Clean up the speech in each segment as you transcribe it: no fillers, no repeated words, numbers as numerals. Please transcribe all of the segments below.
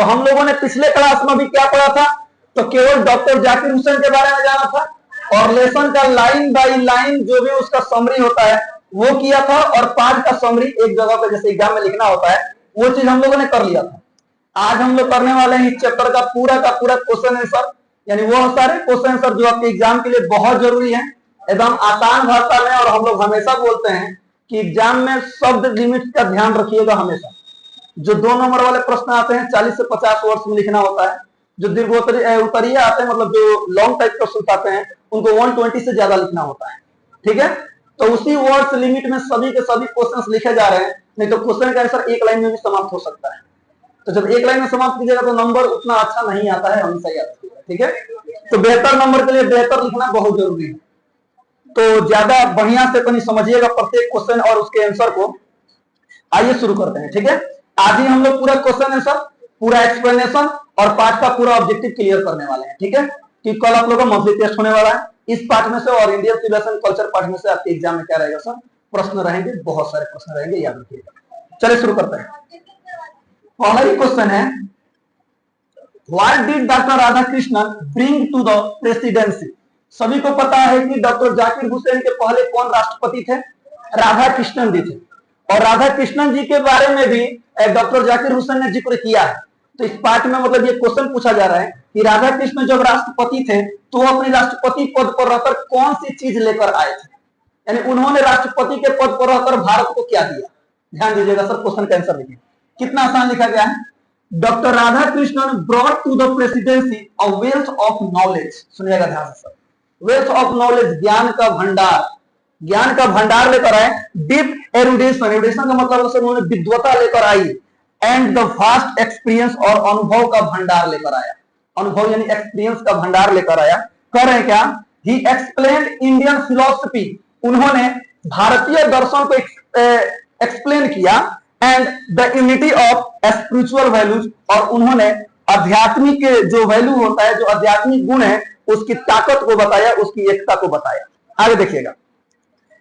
तो हम लोगों ने पिछले क्लास में भी क्या पढ़ा था, तो केवल डॉक्टर जाकिर हुसैन के बारे में जाना था और लेसन का लाइन बाय लाइन जो भी उसका समरी होता है वो किया था, और पार्ट का समरी एक जगह पे जैसे एग्जाम में लिखना होता है वो चीज हम लोगों ने कर लिया था। आज हम लोग करने वाले हैं इस चैप्टर का पूरा क्वेश्चन आंसर, यानी वो सारे क्वेश्चन आंसर जो आपके एग्जाम के लिए बहुत जरूरी है, एकदम आसान भाषा में। और हम लोग हमेशा बोलते हैं कि एग्जाम में शब्द लिमिट का ध्यान रखिएगा हमेशा। जो 2 नंबर वाले प्रश्न आते हैं 40 से 50 वर्ड्स में लिखना होता है, जो दीर्घोत्तरीय आते हैं मतलब जो लॉन्ग टाइप क्वेश्चन आते हैं उनको 120 से ज्यादा लिखना होता है, ठीक है। तो उसी वर्ड्स लिमिट में सभी के सभी क्वेश्चंस लिखे जा रहे हैं, नहीं तो क्वेश्चन का आंसर एक लाइन में भी समाप्त हो सकता है। तो जब एक लाइन में समाप्त कीजिएगा तो नंबर उतना अच्छा नहीं आता है, हमेशा याद रखिएगा, ठीक है। तो बेहतर नंबर के लिए बेहतर लिखना बहुत जरूरी है। तो ज्यादा बढ़िया से कहीं समझिएगा प्रत्येक क्वेश्चन और उसके आंसर को। आइए शुरू करते हैं, ठीक है। आज ही हम लोग पूरा क्वेश्चन आंसर, पूरा एक्सप्लेनेशन और पार्ट का पूरा ऑब्जेक्टिव क्लियर करने वाले हैं, ठीक है। कि कल आप लोगों का मंथली टेस्ट होने वाला है इस पार्ट में से, और इंडियन सिविलाइजेशन कल्चर पार्ट में से आपके एग्जाम में क्या रहेगा सर, प्रश्न रहेंगे, बहुत सारे प्रश्न रहेंगे, याद रखिएगा। चलिए शुरू करते हैं। पहला ही क्वेश्चन है, what did doctor Radhakrishnan bring to the presidency. सभी को पता है कि डॉक्टर जाकिर हुसैन के पहले कौन राष्ट्रपति थे, राधाकृष्णन जी थे, और राधाकृष्णन जी के बारे में भी डॉक्टर जाकिर हुसैन ने जिक्र किया है। तो इस पार्ट में मतलब ये क्वेश्चन पूछा जा रहा है कि राधाकृष्णन जब राष्ट्रपति थे तो वो अपने राष्ट्रपति पद पर रहकर कौन सी चीज लेकर आए थे, यानी उन्होंने राष्ट्रपति के पद पर रहकर भारत को क्या दिया। ध्यान दीजिएगा सर, क्वेश्चन का आंसर देखिए कितना आसान लिखा गया है। Doctor Radhakrishnan brought to the presidency a wealth of knowledge. सुनिएगा ध्यान से सर, वेल्थ ऑफ नॉलेज, ज्ञान का भंडार, ज्ञान का भंडार लेकर आए। डीप एरुडेशन, एरुडेशन का मतलब सर उन्होंने विद्वता लेकर आई। एंड द वास्ट एक्सपीरियंस, और अनुभव का भंडार लेकर आया। अनुभव यानी एक्सपीरियंस का भंडार लेकर आया। कर रहे हैं क्या, ही एक्सप्लेन्ड इंडियन फिलोसफी, उन्होंने भारतीय दर्शन को एक्सप्लेन किया। And the unity of spiritual values, और उन्होंने आध्यात्मिक जो वैल्यू होता है, जो आध्यात्मिक गुण है, उसकी ताकत को बताया, उसकी एकता को बताया। आगे देखिएगा,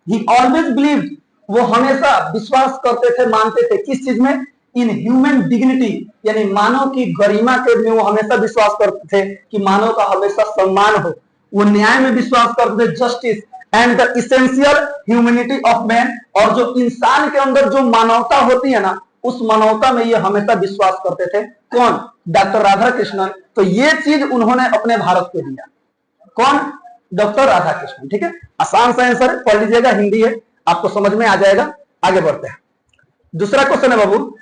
ही ऑलवेज बिलीव्ड, वो हमेशा विश्वास करते थे, मानते थे, किस चीज में, इन ह्यूमन डिग्निटी, यानी मानव की गरिमा के में वो हमेशा विश्वास करते थे कि मानव का हमेशा सम्मान हो। वो न्याय में विश्वास करते थे, justice and the essential humanity of man, और जो इंसान के अंदर जो मानवता होती है ना, उस मानवता में ये हमेशा विश्वास करते थे। कौन, डॉक्टर राधाकृष्णन। तो ये चीज उन्होंने अपने भारत को दिया। कौन, डॉक्टर राधाकृष्णन, ठीक है। आसान सा आंसर पढ़ लीजिएगा, हिंदी है, आपको समझ में आ जाएगा। आगे बढ़ते हैं, दूसरा क्वेश्चन है बाबू,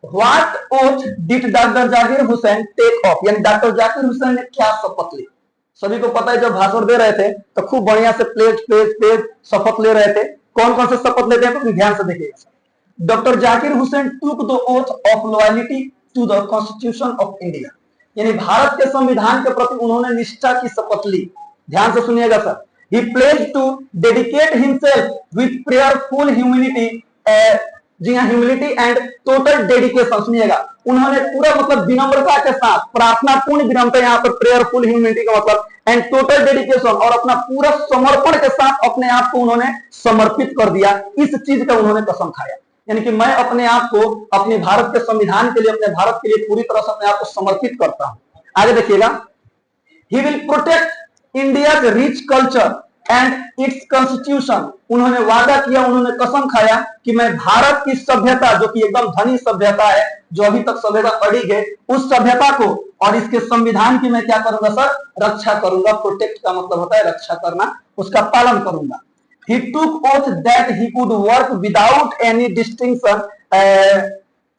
what oath did doctor Zakir Hussain take off, यानी डॉक्टर जाकिर हुसैन ने क्या शपथ ली। सभी को पता है जब भाषण दे रहे थे तो खूब बढ़िया से पेज शपथ ले रहे थे। कौन कौन से शपथ लेते हैं तो ध्यान से देखिएगा। Doctor Zakir Hussain took the oath of loyalty to the constitution of India, यानी भारत के संविधान के प्रति उन्होंने निष्ठा की शपथ ली। ध्यान से सुनिएगा sir, he pledged to dedicate himself with prayerful humility, जी हाँ, ह्यूमिलिटी एंड टोटल डेडिकेशन। सुनिएगा, उन्होंने पूरा मतलब विनम्रता के साथ, प्रार्थना पूर्ण विनम्रता, यहाँ पर प्रेयरफुल ह्यूमिलिटी का मतलब, एंड टोटल डेडिकेशन, और अपना पूरा समर्पण के साथ अपने आप को उन्होंने समर्पित कर दिया। इस चीज का उन्होंने कसम खाया, यानी कि मैं अपने आप को अपने भारत के संविधान के लिए, अपने भारत के लिए पूरी तरह से अपने आप को समर्पित करता हूं। आगे देखिएगा, he will protect India's rich culture and its constitution, उन्होंने वादा किया, उन्होंने कसम खाया कि मैं भारत की सभ्यता, जो कि एकदम धनी सभ्यता है, जो अभी तक सभ्यता अड़ी है, उस सभ्यता को और इसके संविधान की मैं क्या करूंगा सर, रक्षा करूंगा। प्रोटेक्ट का मतलब होता है रक्षा करना, उसका पालन करूंगा। He took oath that he would work without any distinction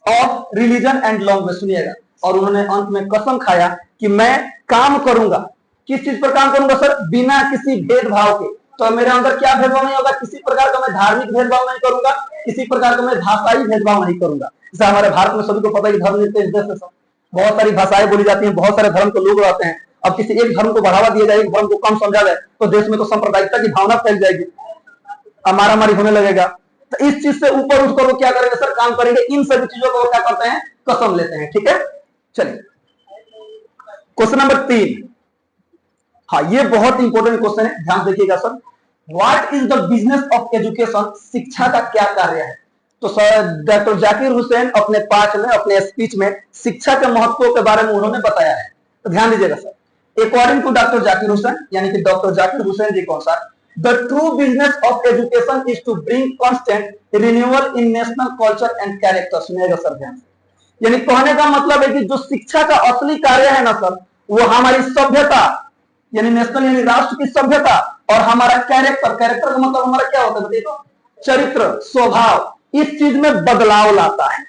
of religion and language। सुनिएगा, और उन्होंने अंत में कसम खाया कि मैं काम करूंगा, किस चीज पर काम करूंगा सर, बिना किसी भेदभाव के। तो मेरे अंदर क्या भेदभाव नहीं होगा, किसी प्रकार का मैं धार्मिक भेदभाव नहीं करूंगा, किसी प्रकार का मैं भाषाई भेदभाव नहीं करूंगा। जैसे हमारे भारत में सभी को पता है कि धर्मनिरपेक्ष देश है सर, बहुत सारी भाषाएं बोली जाती हैं, बहुत सारे धर्म के लोग रहते हैं। अब किसी एक धर्म को बढ़ावा दिया जाए, एक धर्म को कम समझा जाए, तो देश में तो सांप्रदायिकता की भावना फैल जाएगी, मारामारी होने लगेगा। तो इस चीज से ऊपर उठकर वो क्या करेंगे सर, काम करेंगे। इन सभी चीजों को वो क्या करते हैं, कसम लेते हैं, ठीक है। चलिए क्वेश्चन नंबर 3, हाँ ये बहुत इंपॉर्टेंट क्वेश्चन है, ध्यान देखिएगा sir. What is the business of education, शिक्षा का क्या कार्य है। तो डॉक्टर जाकिर हुसैन अपने पाठ में, अपने स्पीच में शिक्षा के महत्व के बारे में उन्होंने बताया है। तो ध्यान दीजिएगा sir, according to doctor Zakir Hussain, यानी कि डॉक्टर जाकिर हुसैन जी कौन सा, the true business of education is to bring constant renewal in national culture and character. सुनिएगा सर ध्यान से, यानी कहने का मतलब है कि जो शिक्षा का असली कार्य है ना सर, वो हमारी सभ्यता यानी नेशनल यानी राष्ट्र की सभ्यता और हमारा कैरेक्टर, कैरेक्टर का मतलब हमारा क्या होता है देखो, चरित्र, स्वभाव, इस चीज में बदलाव लाता है।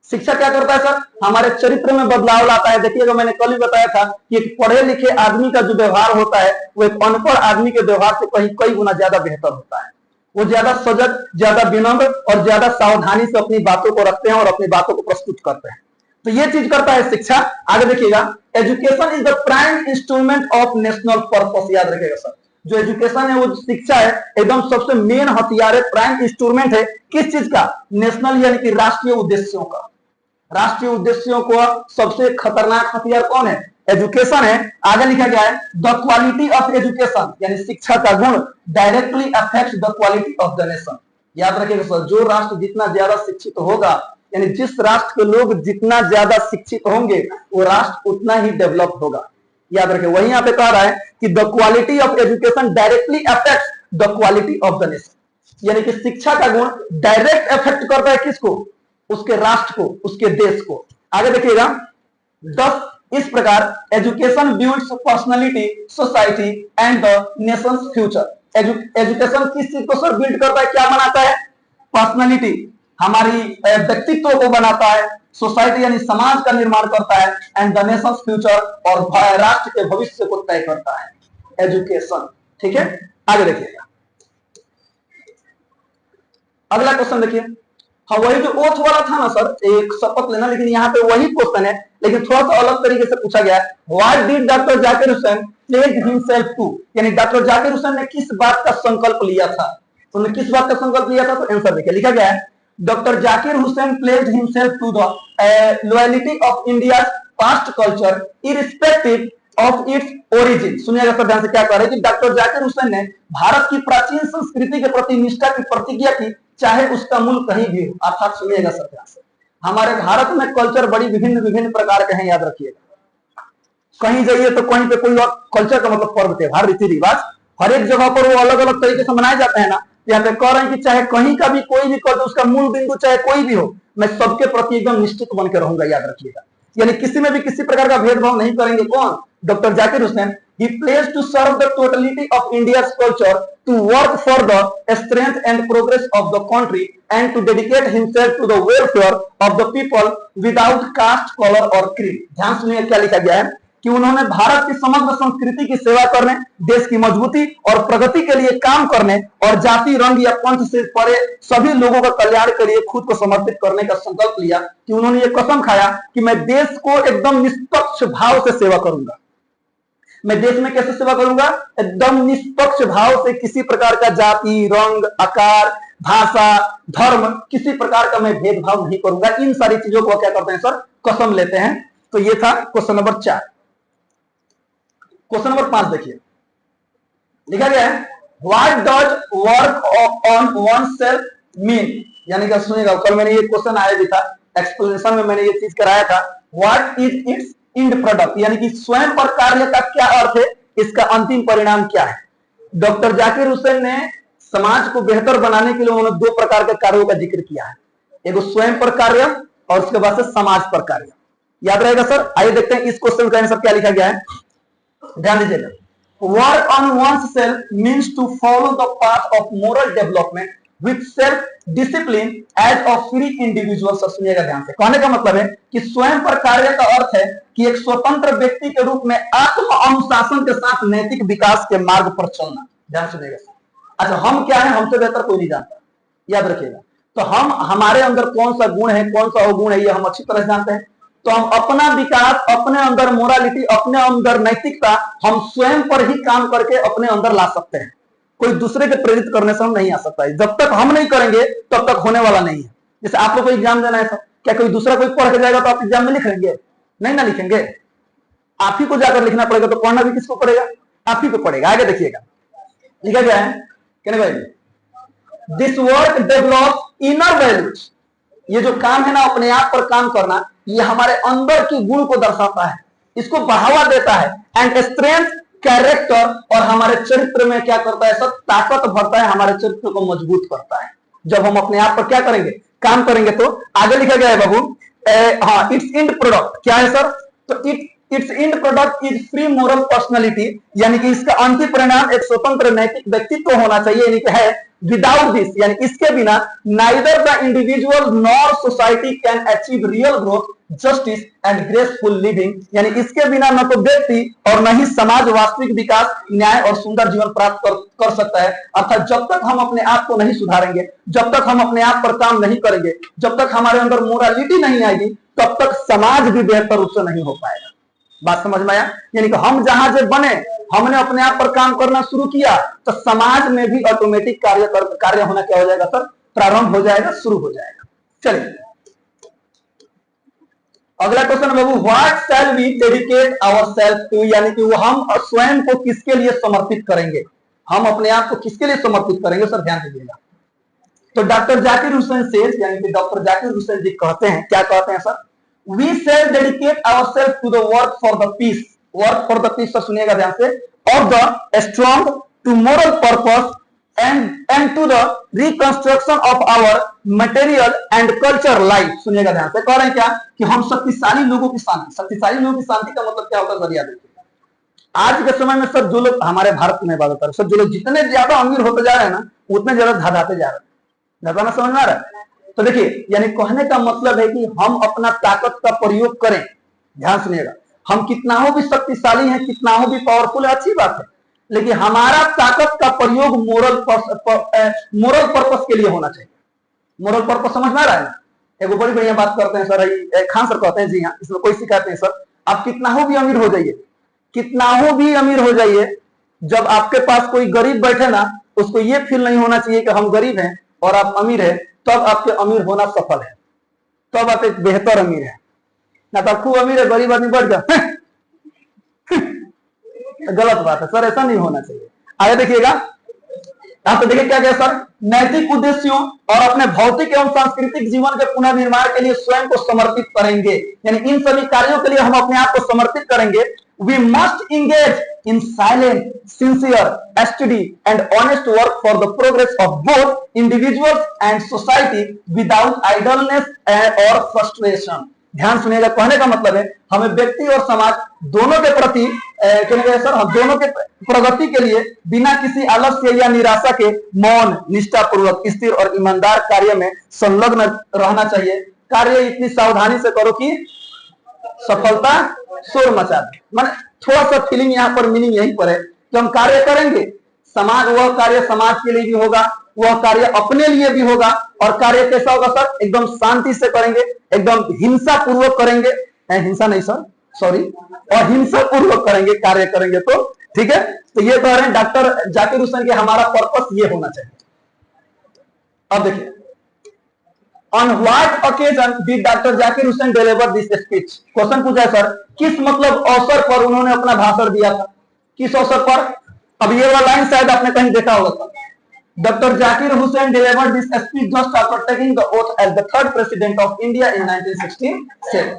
शिक्षा क्या करता है सर, हमारे चरित्र में बदलाव लाता है। देखिएगा मैंने कल ही बताया था कि एक पढ़े लिखे आदमी का जो व्यवहार होता है वो एक अनपढ़ आदमी के व्यवहार से कहीं कई गुना ज्यादा बेहतर होता है। वो ज्यादा सजग, ज्यादा विनम्र और ज्यादा सावधानी से अपनी बातों को रखते हैं और अपनी बातों को प्रस्तुत करते हैं। तो ये चीज करता है शिक्षा। आगे देखिएगा, education is the prime instrument of national purpose. याद रखिएगा सर, जो एजुकेशन है वो शिक्षा है एकदम सबसे मेन हथियार है, प्राइम इंस्ट्रूमेंट है किस चीज का, नेशनल यानी कि राष्ट्रीय उद्देश्यों का। राष्ट्रीय उद्देश्यों को सबसे खतरनाक हथियार कौन है, एजुकेशन है। आगे लिखा गया है, द क्वालिटी ऑफ एजुकेशन यानी शिक्षा का गुण directly affects the quality of the nation. याद रखिएगा सर, जो राष्ट्र जितना ज्यादा शिक्षित होगा, यानी जिस राष्ट्र के लोग जितना ज्यादा शिक्षित होंगे वो राष्ट्र उतना ही डेवलप होगा। याद रखें, वही यहाँ पे कह रहा है कि the quality of education directly affects the quality of the nation, यानी कि शिक्षा का गुण डायरेक्ट इफेक्ट करता है किसको, उसके राष्ट्र को, उसके देश को। आगे देखिएगा, 10 इस प्रकार education builds personality, society and the Nations future. Education किस चीज को सर बिल्ड करता है, क्या बनाता है, पर्सनालिटी, हमारी व्यक्तित्व को बनाता है, सोसाइटी यानी समाज का निर्माण करता है, एंड द नेशंस फ्यूचर और राष्ट्र के भविष्य को तय करता है एजुकेशन। ठीक है, आगे देखिएगा, अगला क्वेश्चन देखिए। हाँ, वही जो ओथ वाला था ना सर, एक शपथ लेना, लेकिन यहाँ पे वही क्वेश्चन है लेकिन थोड़ा सा अलग तरीके से पूछा गया है। What did doctor Zakir Hussain pledge himself to, यानी डॉक्टर जाकिर हुसैन ने किस बात का संकल्प लिया था, उन्होंने किस बात का संकल्प लिया था, तो आंसर देखिए, लिखा गया है, doctor Zakir Hussain pledge himself to the loyalty of India past culture irrespective of its origin. सुनिएगा सर ध्यान से, क्या कह रहे हैं कि डॉक्टर जाकिर हुसैन ने भारत की प्राचीन संस्कृति के प्रति निष्ठा की प्रतिज्ञा की, चाहे उसका मूल कहीं भी हो। अर्थात सुनिएगा सर ध्यान से, हमारे भारत में कल्चर बड़ी विभिन्न विभिन्न प्रकार के हैं, याद रखिएगा। कहीं जाइए तो कहीं पे कोई और कल्चर का मतलब पर्व, त्योहार, रीति रिवाज हर एक जगह पर वो अलग अलग तरीके से मनाए जाते हैं ना। यहाँ पे कह रहे हैं कि चाहे कहीं का भी कोई भी कल्चर, उसका मूल बिंदु चाहे कोई भी हो, मैं सबके प्रति एकदम निश्चित बन के रहूंगा। याद रखिएगा, यानी किसी में भी किसी प्रकार का भेदभाव नहीं करेंगे। कौन, doctor Zakir Hussain. He pledged to serve the totality of India's culture, to work for the strength and progress of the country, and to dedicate himself to the welfare of the people without caste, color or creed। ध्यान सुनिए क्या लिखा गया है कि उन्होंने भारत की समग्र संस्कृति की सेवा करने, देश की मजबूती और प्रगति के लिए काम करने और जाति, रंग या पंथ से परे सभी लोगों का कल्याण के लिए खुद को समर्पित करने का संकल्प लिया। कि उन्होंने ये कसम खाया कि मैं देश को एकदम निष्पक्ष भाव से सेवा करूंगा। मैं देश में कैसे सेवा करूंगा, एकदम निष्पक्ष भाव से, किसी प्रकार का जाति, रंग, आकार, भाषा, धर्म, किसी प्रकार का मैं भेदभाव नहीं करूंगा। इन सारी चीजों को क्या करते हैं सर, कसम लेते हैं। तो ये था क्वेश्चन नंबर 4। क्वेश्चन नंबर 5 देखिए, लिखा गया है, what does work on oneself mean, यानी कि सुनिएगा, कल मैंने ये क्वेश्चन आया भी था, एक्सप्लेनेशन में मैंने ये चीज कराया था। What is its end product, यानी कि स्वयं पर कार्य का क्या अर्थ है, इसका अंतिम परिणाम क्या है। डॉक्टर जाकिर हुसैन ने समाज को बेहतर बनाने के लिए उन्होंने 2 प्रकार के कार्यों का जिक्र किया है, एक स्वयं पर कार्य और उसके बाद से समाज पर कार्य। याद रहेगा सर, आइए देखते हैं इस क्वेश्चन का आंसर क्या लिखा गया है, ध्यान दीजिएगा। Work on one's self means to follow the path of moral development with self discipline as a free individual. सुनिएगा ध्यान से, कहने का मतलब है कि स्वयं पर कार्य का अर्थ है कि एक स्वतंत्र व्यक्ति के रूप में आत्म अनुशासन के साथ नैतिक विकास के मार्ग पर चलना। ध्यान सुनिएगा। अच्छा, हम क्या है, हमसे बेहतर कोई नहीं जानता, याद रखिएगा। तो हम, हमारे अंदर कौन सा गुण है, कौन सा अवगुण है, ये हम अच्छी तरह जानते हैं। तो हम अपना विकास, अपने अंदर मोरालिटी, अपने अंदर नैतिकता हम स्वयं पर ही काम करके अपने अंदर ला सकते हैं। कोई दूसरे के प्रेरित करने से हम नहीं आ सकता है। जब तक हम नहीं करेंगे तब तक होने वाला नहीं है। जैसे आप लोग को एग्जाम देना है, क्या कोई दूसरा कोई पढ़ के जाएगा तो आप एग्जाम में लिख लेंगे? नहीं ना लिखेंगे, आप ही को जाकर लिखना पड़ेगा। तो पढ़ना भी किसको पड़ेगा, आप ही को पड़ेगा। आगे देखिएगा, लिखा गया है, कहने भाई, this work develop inner values, ये जो काम है ना अपने आप पर काम करना, ये हमारे अंदर की गुण को दर्शाता है, इसको बढ़ावा देता है। एंड स्ट्रेंथ कैरेक्टर, और हमारे चरित्र में क्या करता है सर, ताकत भरता है, हमारे चरित्र को मजबूत करता है जब हम अपने आप पर क्या करेंगे, काम करेंगे। तो आगे लिखा गया है बाबू, हाँ, इट्स एंड प्रोडक्ट क्या है सर, तो it's and product is free moral personality, यानी कि इसका अंतिम परिणाम एक स्वतंत्र नैतिक व्यक्तित्व होना चाहिए, यानी कि है विदाउट दिस, यानी इसके बिना neither the individual nor society can achieve real growth, justice and graceful living, यानी इसके बिना न तो व्यक्ति और न ही समाज वास्तविक विकास, न्याय और सुंदर जीवन प्राप्त कर सकता है। अर्थात जब तक हम अपने आप को नहीं सुधारेंगे, जब तक हम अपने आप पर काम नहीं करेंगे, जब तक हमारे अंदर मोरालिटी नहीं आएगी, तब तक समाज भी बेहतर रूप से नहीं हो पाएगा। बात समझ में आया? यानी कि हम जहां से बने, हमने अपने आप पर काम करना शुरू किया, तो समाज में भी ऑटोमेटिक कार्य होना क्या हो जाएगा सर, प्रारंभ हो जाएगा, शुरू हो जाएगा। चलिए अगला क्वेश्चन बाबू, what shall we dedicate ourselves to, यानी कि वो हम स्वयं को किसके लिए समर्पित करेंगे, हम अपने आप को किसके लिए समर्पित करेंगे सर, ध्यान दीजिएगा। तो डॉक्टर जाकिर हुसैन सेठ, यानी कि डॉक्टर जाकिर हुसैन जी कहते हैं, क्या कहते हैं sir, we shall dedicate ourselves to the work for the peace, work for the peace, सुनिएगा ध्यान से, of the strong, to moral purpose and to the reconstruction of our material and culture life, सुनिएगा ध्यान से, कह रहे हैं क्या कि हम शक्तिशाली लोगों की शांति, शक्तिशाली लोगों की शांति का मतलब क्या होता है सर, याद रखिए। आज के समय में सर जो लोग हमारे भारत में बात कर, सर जो लोग जितने ज्यादा अमीर होते जा रहे हैं ना, उतने ज्यादा धाधाते जा रहे हैं, ज्यादा ना समझ में आ रहा है। तो देखिए, यानी कहने का मतलब है कि हम अपना ताकत का प्रयोग करें, ध्यान सुनिएगा, हम कितना हो भी शक्तिशाली हैं, कितना हो भी पावरफुल है, अच्छी बात है, लेकिन हमारा ताकत का प्रयोग मोरल पर्पस के लिए होना चाहिए। मोरल पर्पस समझ में आ रहा है? एक बड़ी बढ़िया बात करते हैं सर, खान सर कहते हैं, जी हाँ, इसमें कोई सिखाते हैं सर, आप कितना हो भी अमीर हो जाइए, कितना हो भी अमीर हो जाइए, जब आपके पास कोई गरीब बैठे ना, उसको ये फील नहीं होना चाहिए कि हम गरीब हैं और आप अमीर हैं, तब आपके अमीर होना सफल है, तब आप एक बेहतर अमीर है। ना तो खूब अमीर है, गरीब आदमी बढ़ गया गलत बात है सर, ऐसा नहीं होना चाहिए। आगे देखिएगा, यहां तो देखिए क्या क्या सर, नैतिक उद्देश्यों और अपने भौतिक एवं सांस्कृतिक जीवन के पुनर्निर्माण के लिए स्वयं को समर्पित करेंगे, यानी इन सभी कार्यों के लिए हम अपने आप को समर्पित करेंगे। We must engage in silent, sincere, steady and honest work for the progress of both individuals and society without idleness or frustration. ध्यान सुनिएगा, कहने का मतलब है हमें व्यक्ति और समाज दोनों के प्रति सर, हम दोनों के प्रगति के लिए बिना किसी आलस्य या निराशा के मौन, निष्ठापूर्वक, स्थिर और ईमानदार कार्य में संलग्न रहना चाहिए। कार्य इतनी सावधानी से करो कि सफलता शोर मचा दे। माने थोड़ा सा फीलिंग यहाँ पर, मीनिंग यहीं पर है कि हम कार्य करेंगे, समाज, वह कार्य समाज के लिए भी होगा, वह कार्य अपने लिए भी होगा, और कार्य कैसा होगा सर, एकदम शांति से करेंगे, एकदम हिंसा पूर्वक करेंगे, हिंसा नहीं सर, सॉरी, और हिंसा पूर्वक करेंगे, कार्य करेंगे तो ठीक है। तो ये कह रहे हैं डॉक्टर जाकिर हुसैन के, हमारा पर्पस ये होना चाहिए। अब देखिए, On what occasion did Dr. Zakir Hussain deliver this speech? Question पूछा है सर, किस मतलब अवसर पर उन्होंने अपना भाषण दिया था, किस अवसर पर? अब ये वाला लाइन शायद आपने कहीं देखा होगा, doctor Zakir Hussain delivered this speech just after taking the oath as the third president of India in 1967.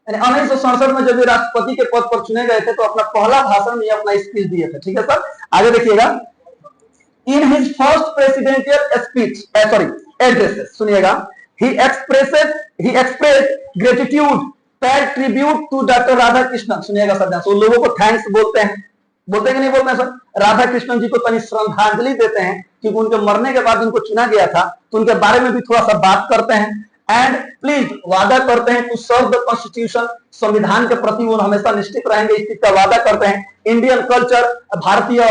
1967 में जब राष्ट्रपति के पद पर चुने गए थे, तो अपना पहला भाषण में अपना स्पीच दिए थे, ठीक है सर। आगे देखिएगा, in his first presidential speech, addresses, सुनिएगा, he expressed gratitude, paid tribute to Dr. Radha Krishnan, सुनिएगा सर ध्यान से, लोगों को थैंक्स बोलते हैं, बोलते कि नहीं बोलते हैं सर, राधा कृष्णन जी को तनी श्रद्धांजलि देते हैं, क्योंकि उनके मरने के बाद उनको चुना गया था, तो उनके बारे में भी थोड़ा सा बात करते हैं। एंड प्लीज, वादा करते हैं टू सर्व द कॉन्स्टिट्यूशन, संविधान के प्रति वो हमेशा निष्ठित रहेंगे, इस चीज का वादा करते हैं। इंडियन कल्चर, भारतीय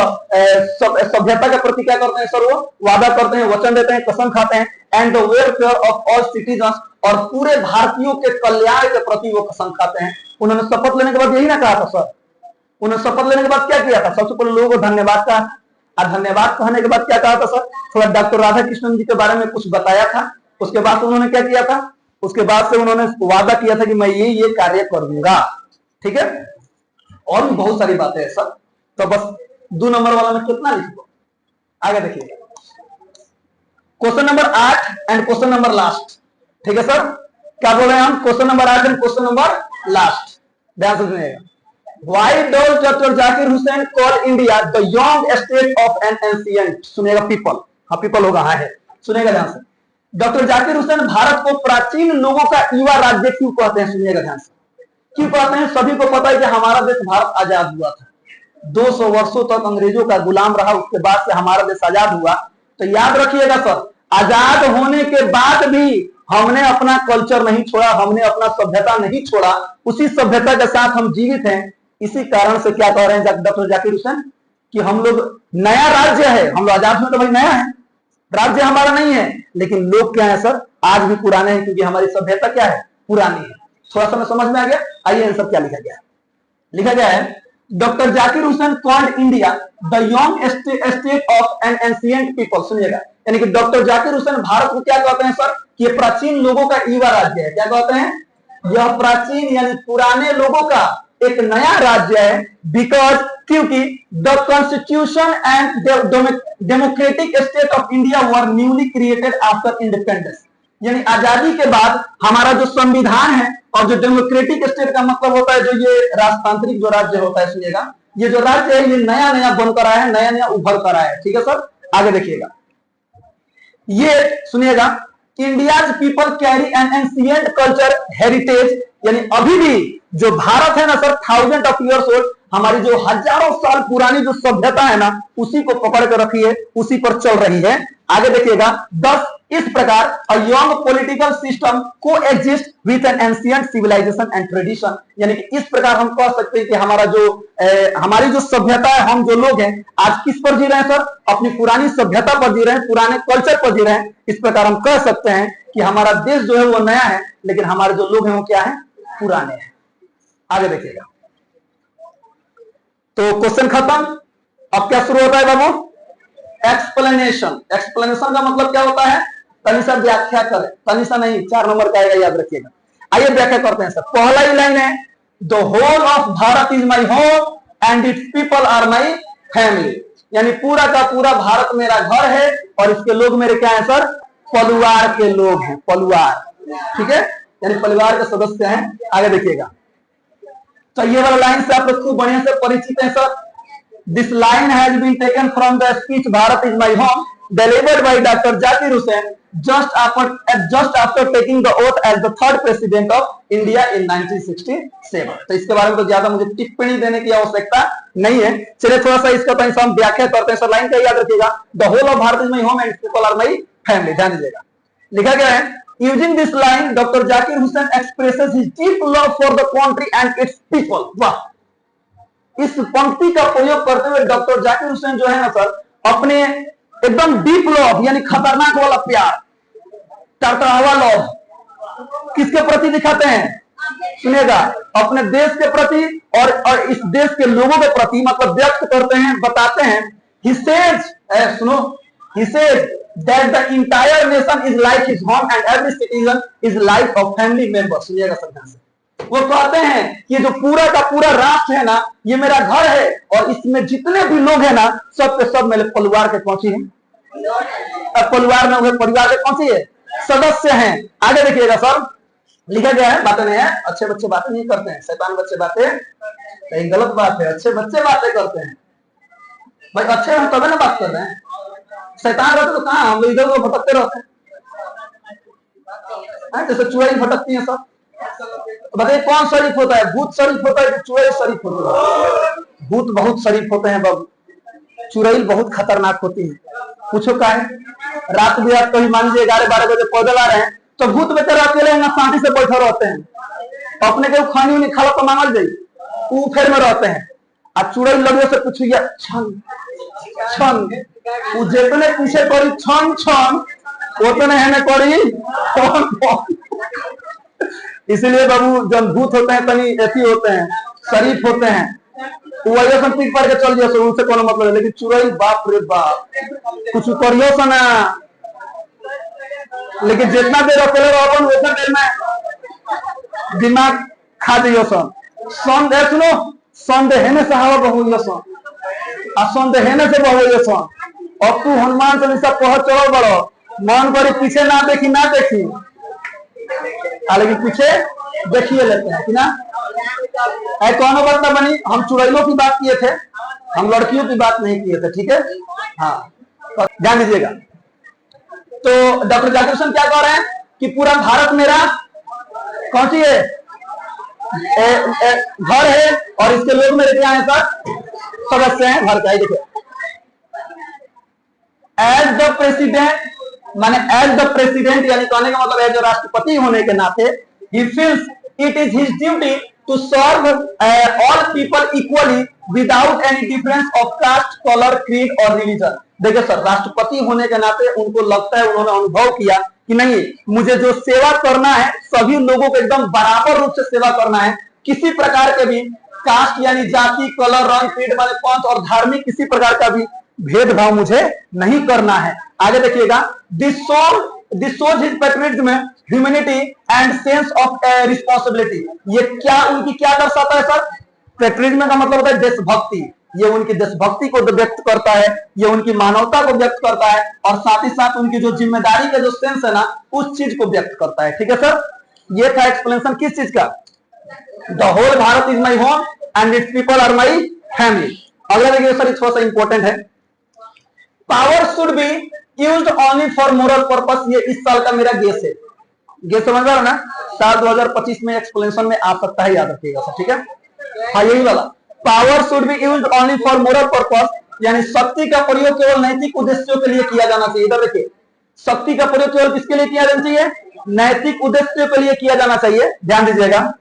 सभ्यता के प्रति क्या करते हैं सर, वो वादा करते हैं, वचन देते हैं, कसम खाते हैं। And the welfare of all citizens, और पूरे भारतीयों के कल्याण के प्रति वो कसम खाते हैं। उन्होंने शपथ लेने के बाद यही ना कहा था सर, उन्होंने शपथ लेने के बाद क्या किया था, सबसे पहले लोगों को धन्यवाद कहा, और धन्यवाद कहने के बाद क्या कहा था सर, थोड़ा डॉक्टर राधा कृष्णन जी के बारे में कुछ बताया था। उसके बाद उन्होंने क्या किया था, उसके बाद से उन्होंने वादा किया था कि मैं ये कार्य करूंगा, ठीक है। और भी बहुत सारी बातें हैं सर, तो बस 2 नंबर वाला में कितना लिखो, आगे देखिए। Question number 8 and question number last. ठीक है सर, क्या बोल रहे हैं हम? Question number 8 and question number last, ध्यान से सुनिएगा। Why does Dr. Zakir Hussain call India the young state of an ancient? सुनिएगा पीपल, हाँ पीपल होगा, हाँ है, सुनिएगा ध्यान से। डॉक्टर जाकिर हुसैन भारत को प्राचीन लोगों का युवा राज्य क्यों कहते हैं? सुनिएगा ध्यान से, क्यों कहते हैं? सभी को पता है कि हमारा देश भारत आजाद हुआ था, 200 वर्षों तक अंग्रेजों का गुलाम रहा, उसके बाद से हमारा देश आजाद हुआ। तो याद रखिएगा सर, आजाद होने के बाद भी हमने अपना कल्चर नहीं छोड़ा, हमने अपना सभ्यता नहीं छोड़ा, उसी सभ्यता के साथ हम जीवित हैं। इसी कारण से क्या कह रहे हैं डॉक्टर जाकिर हुसैन कि हम लोग नया राज्य है, हम लोग आजाद में तो भाई नया है, राज्य हमारा नहीं है, लेकिन लोग क्या है सर, आज भी पुराने हैं, क्योंकि हमारी सभ्यता क्या है, पुरानी है। थोड़ा सा समझ में आ गया? आइए आंसर क्या लिखा गया है। लिखा गया है doctor Zakir Hussain called India the young state of N ancient people. सुनिएगा, यानी कि डॉक्टर जाकिर हुसैन भारत को क्या कहते हैं सर? कि ये प्राचीन लोगों का युवा राज्य है। क्या कहते हैं? यह प्राचीन यानी पुराने लोगों का एक नया राज्य है। बिकॉज, क्योंकि the constitution and democratic state of India were newly created after independence. यानी आजादी के बाद हमारा जो संविधान है और जो डेमोक्रेटिक स्टेट का मतलब होता है जो ये राजतांत्रिक जो राज्य होता है, सुनिएगा, ये जो राज्य है ये नया नया बनकर आया है, नया नया उभर कर आया है। ठीक है सर, आगे देखिएगा, ये सुनिएगा, India's people carry N ancient culture heritage, यानी अभी भी जो भारत है ना sir, thousand of years old, हमारी जो हजारों साल पुरानी जो सभ्यता है ना, उसी को पकड़ कर रखी है, उसी पर चल रही है। आगे देखिएगा, 10 इस प्रकार अ यंग पॉलिटिकल सिस्टम को exist with an ancient civilisation and tradition, यानी कि इस प्रकार हम कह सकते हैं कि हमारा जो हमारी जो सभ्यता है, हम जो लोग हैं आज किस पर जी रहे हैं सर? अपनी पुरानी सभ्यता पर जी रहे हैं, पुराने कल्चर पर जी रहे हैं। इस प्रकार हम कह सकते हैं कि हमारा देश जो है वो नया है, लेकिन हमारे जो लोग हैं वो क्या है? पुराने हैं। आगे देखिएगा, तो क्वेश्चन खत्म। अब क्या शुरू होता है बाबू? एक्सप्लेनेशन। एक्सप्लेनेशन का मतलब क्या होता है? तनिषा व्याख्या करें, तनिषा नहीं, 4 नंबर का आएगा, याद रखिएगा। आइए व्याख्या करते हैं सर। पहला ही लाइन है, the whole of Bharat is my home and it's people are my family, यानी पूरा का पूरा भारत मेरा घर है और इसके लोग मेरे क्या है सर? परिवार के लोग हैं, परिवार। ठीक है, यानी परिवार के सदस्य हैं। आगे देखिएगा, तो ये वाला लाइन से आप लोग खूब बढ़िया से परिचित हैं sir. This line has been taken from the speech Bharat is my home delivered by doctor Zakir Hussain just after taking the oath as the 3rd president of India in 1967। तो इसके बारे में तो ज्यादा मुझे टिप्पणी देने की आवश्यकता नहीं है। चलिए थोड़ा सा इसका तो हम व्याख्या करते हैं सर। लाइन का याद रखिएगा, the whole of Bharat is my home and people are my family. ध्यान दीजिएगा, लिखा गया है, using this line doctor Zakir Hussain expresses his deep love for the country and it's people. वाह, इस पंक्ति का प्रयोग करते हुए डॉक्टर जाकिर हुसैन जो है ना सर, अपने एकदम डीप लव यानी खतरनाक वाला प्यार, टरटरावा लव किसके प्रति दिखाते हैं? सुनिएगा, अपने देश के प्रति और इस देश के लोगों के प्रति मतलब व्यक्त करते हैं, बताते हैं। He says, सुनो, he says that the entire nation is like his home and every citizen is like a family member। सुनिएगा सर, वो कहते हैं ये जो पूरा का पूरा राष्ट्र है ना, ये मेरा घर है और इसमें जितने भी लोग हैं ना, सब के सब मेरे परिवार के कौन सी हैं? परिवार में परिवार के कौन सी है? सदस्य हैं। आगे देखिएगा सर, लिखा गया है, बातें नहीं है, अच्छे बच्चे बातें नहीं करते हैं, शैतान बच्चे बातें, कहीं गलत बात है, अच्छे बच्चे बातें करते हैं। भाई अच्छे हम तभी ना बात कर रहे हैं, शैतान रहते तो कहाँ, हम इधर उधर भटकते रहते हैं, जैसे चुड़ैल भटकती है सब। बताइए कौन शरीफ होता है? भूत शरीफ होता है कि चुड़ैल शरीफ होता है? भूत बहुत शरीफ होते हैं बाबू, चुड़ैल बहुत खतरनाक होती है। पूछो का है, रात भी आप कहीं मान लीजिए 11-12 बजे पैदल आ रहे हैं तो भूत बेचारे अकेले शांति से बैठे रहते हैं, अपने के खानी उनी खाला तो मांगल जाई, वो फेर में रहते हैं। और चुड़ैल लगे से पूछिए छन छन, वो जितने पीछे करी छन छन उतने है ना करी। इसलिए बाबू जब भूत होते हैं तनी ऐसी होते हैं, शरीफ होते हैं, वही पीक पर के चल जाए उनसे कोनो मतलब है। लेकिन चुड़ैल बाप रे बाप, कुछ करियो सा ना, लेकिन जितना देर अकेले रहो उतना देर में दिमाग खा दियो सन। संदेह सुनो, संदेहने से हवा बहु सन, संदेहने से बहु सन। और तू हनुमान चालीसा पहुंच चलो बड़ो, मन करे पीछे ना देखी लेकिन पीछे देखिए लेते हैं कि ना। कौन बात ना बनी, हम चुड़ैलों की बात किए थे, हम लड़कियों की बात नहीं किए थे, ठीक है। हाँ, तो ध्यान दीजिएगा। तो डॉक्टर जाकिर हुसैन क्या कह रहे हैं कि पूरा भारत मेरा कौन सी है, घर है, और इसके लोग मेरे क्या है सर, सदस्य हैं घर का। देखिए, एज द प्रेसिडेंट, माने एज द प्रेसिडेंट यानी कहने का मतलब है जो राष्ट्रपति होने के नाते, he feels it is his duty to serve all people equally without any difference of caste, colour, creed और रिलीजन। देखिए सर, राष्ट्रपति होने के नाते उनको लगता है, उन्होंने अनुभव किया कि नहीं, मुझे जो सेवा करना है सभी लोगों को एकदम बराबर रूप से सेवा करना है, किसी प्रकार के भी कास्ट यानी जाति, कलर, रंग, क्रीड माने पंथ और धार्मिक किसी प्रकार का भी भेदभाव मुझे नहीं करना है। आगे देखिएगा, this shows his patriotism, humanity and sense of responsibility. ये क्या उनकी क्या दर्शाता है सर? पैट्रियटिज्म का मतलब होता है देशभक्ति। ये उनकी देशभक्ति को व्यक्त करता है, ये उनकी मानवता को व्यक्त करता है, और साथ ही साथ उनकी जो जिम्मेदारी का जो सेंस है ना, उस चीज को व्यक्त करता है। ठीक है सर, ये था एक्सप्लेनेशन किस चीज का? The whole Bharat is my home and it's people are my family. अगला देखिए सर, थोड़ा सा इंपॉर्टेंट है, power should be used only for moral purpose. ये इस साल का मेरा गेस है, गेस समझ रहा हो ना, साल 2025 में एक्सप्लेनेशन में आ सकता है, याद रखिएगा सर, ठीक है। हाँ, यही वाला, power should be used only for moral purpose, यानी शक्ति का प्रयोग केवल नैतिक उद्देश्यों के लिए किया जाना चाहिए। इधर देखिए, शक्ति का प्रयोग केवल किसके लिए किया जाना चाहिए? नैतिक उद्देश्यों के लिए किया जाना चाहिए। ध्यान दीजिएगा,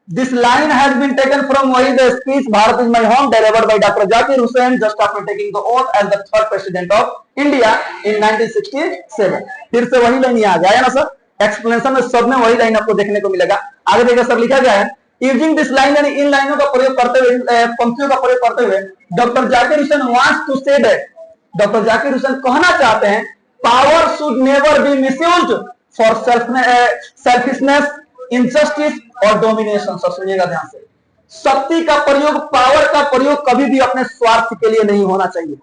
this line has been taken from Wahid the speech Bharat is my home delivered by Dr. Zakir Hussain just after taking the oath as the third president of India in 1967। फिर से वही लाइन आ गया है ना sir, explanation में सब में वही लाइन आपको देखने को मिलेगा। आगे देखिए सर, लिखा गया है, यूजिंग दिस लाइन, यानी इन लाइनों का प्रयोग करते हुए, पंक्तियों का प्रयोग करते हुए, doctor Zakir Hussain wants to say that, doctor Zakir Hussain कहना चाहते हैं, power should never be misused for selfishness, injustice और डोमिनेशन। सब सुनिएगा ध्यान से, शक्ति का प्रयोग, पावर का प्रयोग कभी भी अपने स्वार्थ के लिए नहीं होना चाहिए।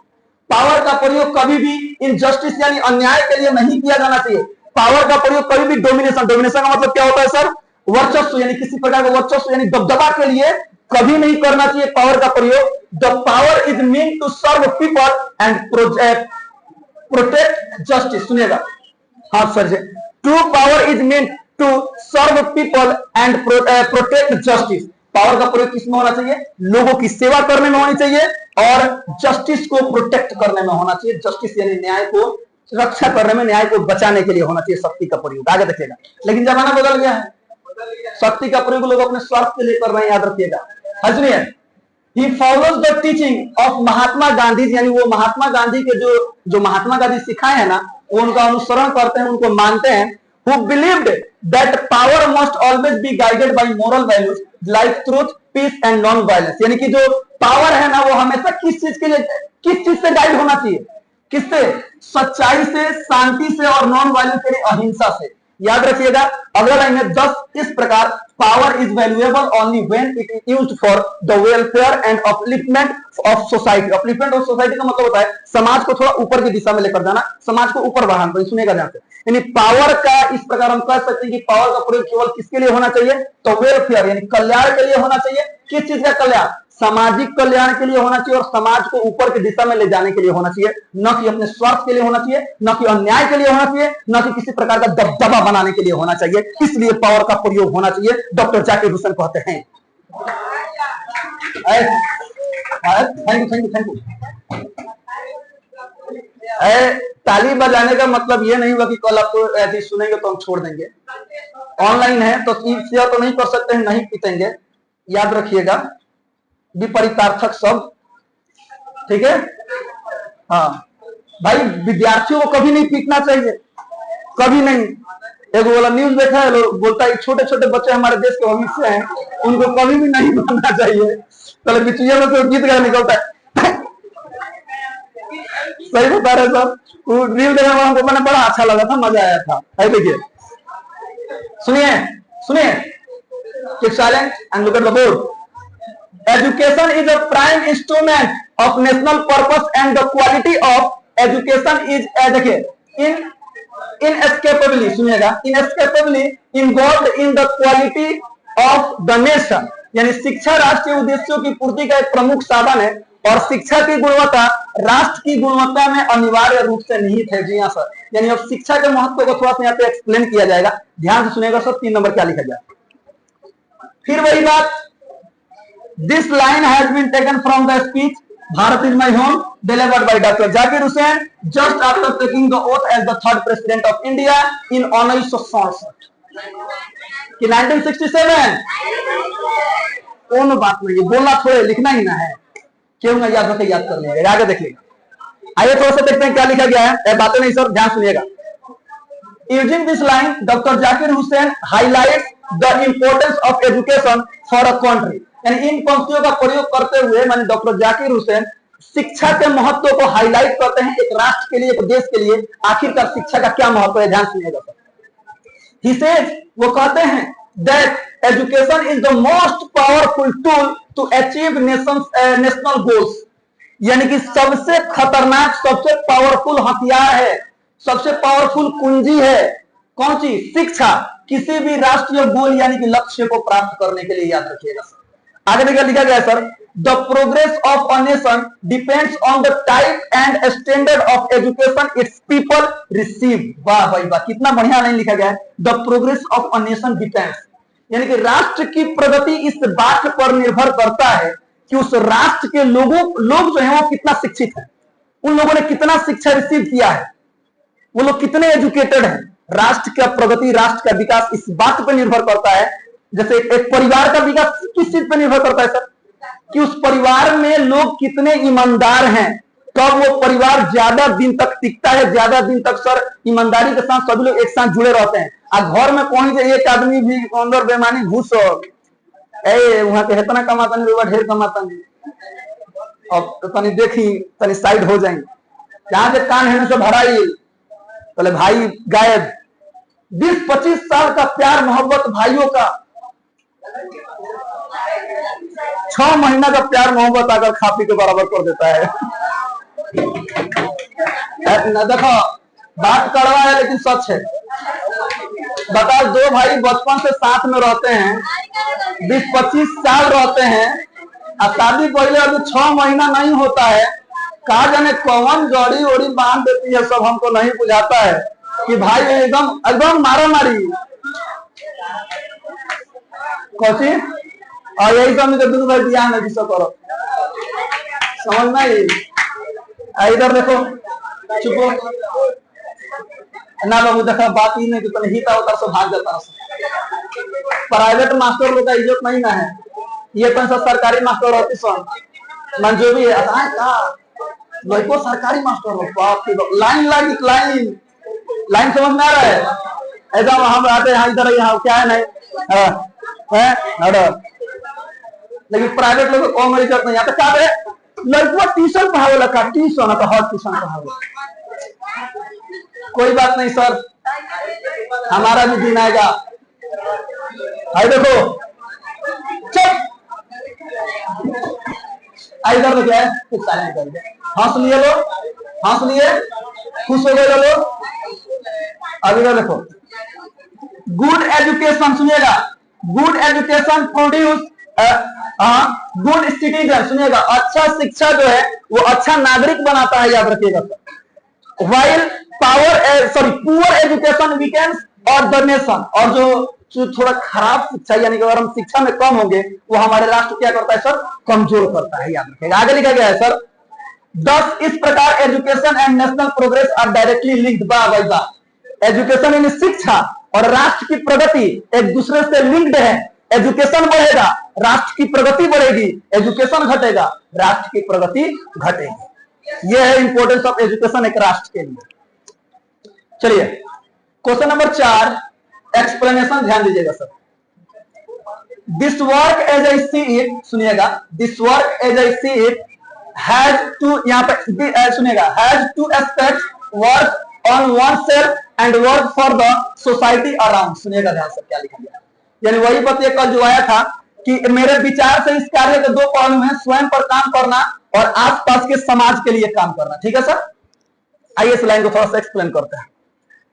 पावर का प्रयोग कभी भी इनजस्टिस यानी अन्याय के लिए नहीं किया जाना चाहिए। पावर का प्रयोग कभी भी डोमिनेशन, डोमिनेशन का मतलब क्या होता है सर? वर्चस्व, यानी किसी प्रकार का वर्चस्व यानी दबदबा के लिए कभी नहीं करना चाहिए पावर का प्रयोग। The power is mean to serve people and protect justice. सुनिएगा, हाँ sir ji, true power is mean to serve people and protect justice. Power का प्रयोग किसमें होना चाहिए? लोगों की सेवा करने में होनी चाहिए और जस्टिस को प्रोटेक्ट करने में होना चाहिए। जस्टिस यानी न्याय को रक्षा करने में, न्याय को बचाने के लिए होना चाहिए शक्ति का प्रयोग। आगे देखिएगा, लेकिन जमाना बदल गया है, शक्ति का प्रयोग लोग अपने स्वार्थ के लिए कर रहे हैं, याद रखिएगा। सुनिए, he follows the teaching of Mahatma Gandhi, यानी वो महात्मा गांधी के जो महात्मा गांधी सिखाए हैं ना, वो उनका अनुसरण करते हैं, उनको मानते हैं। who believed that power must always be guided by moral values like truth, peace and non-violence। यानी कि जो पावर है ना, वो हमेशा किस चीज के लिए, किस चीज से गाइड होना चाहिए? किससे? सच्चाई से, शांति से और नॉन वायलेंस यानी अहिंसा से। याद रखिएगा, अगला लाइन है, दस इस प्रकार power is valuable only when it is used for the welfare and upliftment of society. Upliftment of society का मतलब होता है समाज को थोड़ा ऊपर की दिशा में लेकर जाना, समाज को ऊपर बढ़ाना। सुनिएगा ध्यान से, यानी पावर का इस प्रकार हम कह सकते हैं कि पावर का प्रयोग केवल किसके लिए होना चाहिए? तो वेलफेयर यानी कल्याण के लिए होना चाहिए। किस चीज का कल्याण? सामाजिक कल्याण के लिए होना चाहिए और समाज को ऊपर की दिशा में ले जाने के लिए होना चाहिए, न कि अपने स्वार्थ के लिए होना चाहिए, न कि अन्याय के लिए होना चाहिए, न कि किसी प्रकार का दबदबा बनाने के लिए होना चाहिए। इसलिए पावर का प्रयोग होना चाहिए, डॉक्टर जाकिर हुसैन कहते हैं। Thank you. ताली बजाने का मतलब ये नहीं हुआ कि कल आपको ऐसी सुनेंगे तो हम छोड़ देंगे। ऑनलाइन है तो शेयर तो नहीं कर सकते हैं, नहीं पीतेंगे, याद रखिएगा, विपरीतार्थक शब्द, ठीक है। हाँ भाई, विद्यार्थियों को कभी नहीं पीटना चाहिए, कभी नहीं। एक वाला न्यूज देखा है, लोग बोलता है छोटे छोटे बच्चे हमारे देश के भविष्य हैं, उनको कभी भी नहीं बोलना चाहिए। चलो बिचुया में तो गीत गा निकलता है। सही बता रहे सर, वो रील देखने में हमको मैंने बड़ा अच्छा लगा था, मजा आया था। देखिए, सुनिए, keep silent and look at the board। Education is a prime instrument of national purpose and the quality of education is देखिए inescapably, सुनिएगा, inescapably involved in the quality of the nation, यानी शिक्षा राष्ट्रीय उद्देश्यों की पूर्ति का एक प्रमुख साधन है और शिक्षा की गुणवत्ता राष्ट्र की गुणवत्ता में अनिवार्य रूप से निहित है। जी हाँ सर, यानी अब शिक्षा के महत्व को थोड़ा सा यहाँ पे एक्सप्लेन किया जाएगा, ध्यान से सुनेगा सर। 3 नंबर क्या लिखा जाए, फिर वही बात, this line has been taken from the speech Bharat is my home delivered by Dr. Zakir Hussain just after taking the oath as the 3rd president of India in 1967 कि 1967 कौन बात नहीं, बोलना थोड़े, लिखना ही ना है, क्यों ना याद रखे, याद कर लेगा, आगे देख लेगा। आइए थोड़ा सा देखते हैं क्या लिखा गया है, बातें नहीं सर, ध्यान सुनिएगा। Using this line, Dr. Zakir Hussain highlights the importance of education for a country, यानी इन पंक्तियों का प्रयोग करते हुए माने डॉक्टर जाकिर हुसैन शिक्षा के महत्व को हाईलाइट करते हैं, एक राष्ट्र के लिए, एक देश के लिए आखिरकार शिक्षा का क्या महत्व है, ध्यान सुनिएगा सर। He says, वो कहते हैं that education is the most powerful tool to achieve national goals, यानी कि सबसे खतरनाक, सबसे पावरफुल हथियार है, सबसे पावरफुल कुंजी है, कौन सी? शिक्षा, किसी भी राष्ट्रीय गोल यानी कि लक्ष्य को प्राप्त करने के लिए, याद रखिएगा सर। आगे देखिए लिखा गया है sir, the progress of a nation depends on the type and standard of education it's people receive. वाह भाई वाह, कितना बढ़िया नहीं लिखा गया है, the progress of a nation depends, यानी कि राष्ट्र की प्रगति इस बात पर निर्भर करता है कि उस राष्ट्र के लोग जो है वो कितना शिक्षित है, उन लोगों ने कितना शिक्षा रिसीव किया है, वो लोग कितने एजुकेटेड हैं। राष्ट्र का प्रगति, राष्ट्र का विकास इस बात पर निर्भर करता है, जैसे एक परिवार का विकास किस चीज पर निर्भर करता है सर, कि उस परिवार में लोग कितने ईमानदार हैं, तब वो परिवार ज्यादा दिन तक टिकता है, ज्यादा दिन तक सर ईमानदारी के साथ सभी लोग एक साथ जुड़े रहते हैं। घर में कौन से एक आदमी भी अंदर बेमानी घुस वहां के इतना कमाता नहीं, ढेर कमाता नहीं, अब तनी देखी तनी साइड हो जाएंगे, जहां से कान है से भराई, पहले भाई गायब। 20-25 साल का प्यार मोहब्बत भाइयों का, 6 महीना का प्यार मोहब्बत अगर खा पी के बराबर कर देता है। देखो बात कड़वा है लेकिन सच है। बताओ, 2 भाई बचपन से साथ में रहते हैं, 20-25 साल रहते हैं, और शादी पहले अभी 6 महीना नहीं होता है, कहा जाने कौन जड़ी ओड़ी बांध देती है, सब हमको नहीं बुझाता है कि भाई एकदम एकदम मारा मारी कौची, और यही सब दोनों भाई दिया है जिसको करो, समझ में। इधर देखो, चुपो ना बाबू, देखा बात ही नहीं, तो हिता उतर से भाग जाता है। प्राइवेट मास्टर लोग का इज्जत नहीं ना है, ये तो सरकारी मास्टर होती सन मन जो भी है को सरकारी मास्टर हो, बाप रे बाप, लाइन लगी, लाइन लाइन समझ में आ रहा है, ऐसा हम आते हैं इधर, यहाँ क्या है नहीं है, लेकिन प्राइवेट लोग को कम इज्जत नहीं आता। क्या है लड़का ट्यूशन पढ़ावे लगा, ट्यूशन तो हर ट्यूशन पढ़ावे, कोई बात नहीं सर, हमारा भी दिन आएगा। आई देखो चुप, इधर तो क्या है, कुछ साइलेंट कर दे, हंस लिए लो, हंस लिए, खुश हो गए लोग। अब इधर देखो, गुड एजुकेशन, सुनिएगा, good education produce good citizen, सुनिएगा, अच्छा शिक्षा जो है वो अच्छा नागरिक बनाता है, याद रखिएगा। वाइल पुअर एजुकेशन वीकेंड्स और द नेशन, और जो थोड़ा खराब शिक्षा यानी कि अगर हम शिक्षा में कम होंगे वो हमारे राष्ट्र क्या करता है सर, कमजोर करता है, याद रखिएगा। आगे लिखा गया है सर, दस इस प्रकार education and national progress are directly linked by by, education यानी शिक्षा और राष्ट्र की प्रगति एक दूसरे से लिंक्ड है। एजुकेशन बढ़ेगा, राष्ट्र की प्रगति बढ़ेगी, एजुकेशन घटेगा, राष्ट्र की प्रगति घटेगी। यह है इंपॉर्टेंस ऑफ एजुकेशन एक राष्ट्र के लिए। चलिए क्वेश्चन नंबर 4, एक्सप्लेनेशन ध्यान दीजिएगा sir. This work as I see it, सुनिएगा, this work as I see it has two, यहाँ पे सुनिएगा, has two aspects, work on oneself and work for the society around. सुनिएगा ध्यान से क्या लिखा गया, यानी वही बात कल जो आया था कि मेरे विचार से इस कार्य के 2 पहलू हैं, स्वयं पर काम करना और आसपास के समाज के लिए काम करना। ठीक है सर, आइए इस लाइन को थोड़ा सा एक्सप्लेन करते हैं।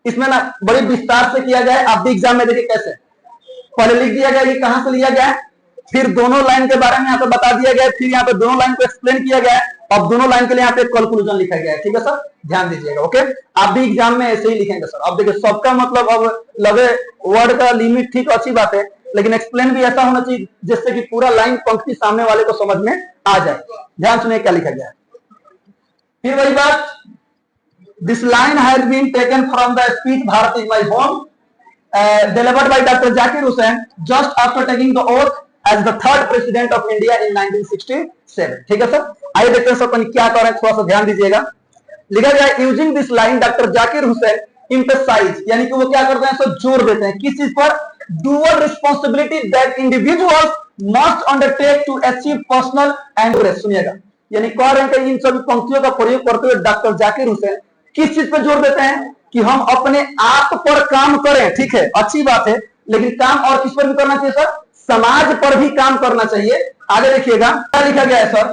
इसमें ना बड़ी विस्तार से किया गया है। आप भी एग्जाम में देखिए कैसे पहले लिख दिया गया कि कहां से लिया गया है, फिर दोनों लाइन के बारे में यहाँ पे बता दिया गया है, फिर यहाँ पे दोनों लाइन को एक्सप्लेन किया गया है, अब दोनों लाइन के लिए यहाँ पे कंक्लूजन लिखा गया है। ठीक है सर, ध्यान दीजिएगा। ओके, आप भी एग्जाम में ऐसे ही लिखेंगे सर। अब देखिए सबका मतलब अब लगे वर्ड का लिमिट, ठीक अच्छी बात है, लेकिन एक्सप्लेन भी ऐसा होना चाहिए जिससे कि पूरा लाइन पंक्ति सामने वाले को समझ में आ जाए। ध्यान सुनिए क्या लिखा गया है। फिर वही बात, this line has been taken from the speech Bharat is my home delivered by Dr. Zakir Hussain just after taking the oath as the third president of India in 1967। ठीक है सर, आइए देखते हैं सर अपन क्या कर रहे हैं, थोड़ा सा ध्यान दीजिएगा। लिखा गया using this line doctor Zakir Hussain emphasise, यानी कि वो क्या करते हैं सर, जोर देते हैं किस चीज पर, dual responsibility that individuals must undertake to achieve personal and progress. सुनिएगा, यानी कह रहे हैं कि इन सभी पंक्तियों का प्रयोग करते हुए डॉक्टर जाकिर हुसैन किस चीज पर जोर देते हैं कि हम अपने आप पर काम करें। ठीक है, अच्छी बात है, लेकिन काम और किस पर भी करना चाहिए सर, समाज पर भी काम करना चाहिए। आगे देखिएगा क्या लिखा गया है sir,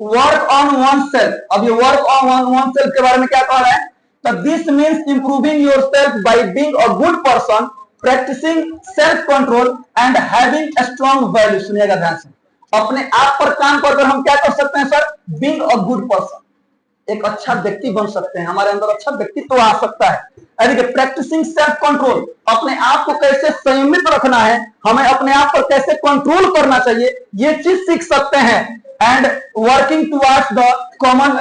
work on one self. अब ये वर्क ऑन वन सेल्फ के बारे में क्या कह रहा है, तो this means improving yourself by being a good person, practising self control and having a strong value. सुनिएगा ध्यान से, अपने आप पर काम कर हम क्या कर सकते हैं sir, being a good person, एक अच्छा व्यक्ति बन सकते हैं, हमारे अंदर अच्छा व्यक्तित्व आ सकता है। प्रैक्टिसिंग सेल्फ कंट्रोल, अपने आप को कैसे संयमित रखना है, हमें अपने आप पर कैसे कंट्रोल करना चाहिए, ये चीज सीख सकते हैं। And working towards the common,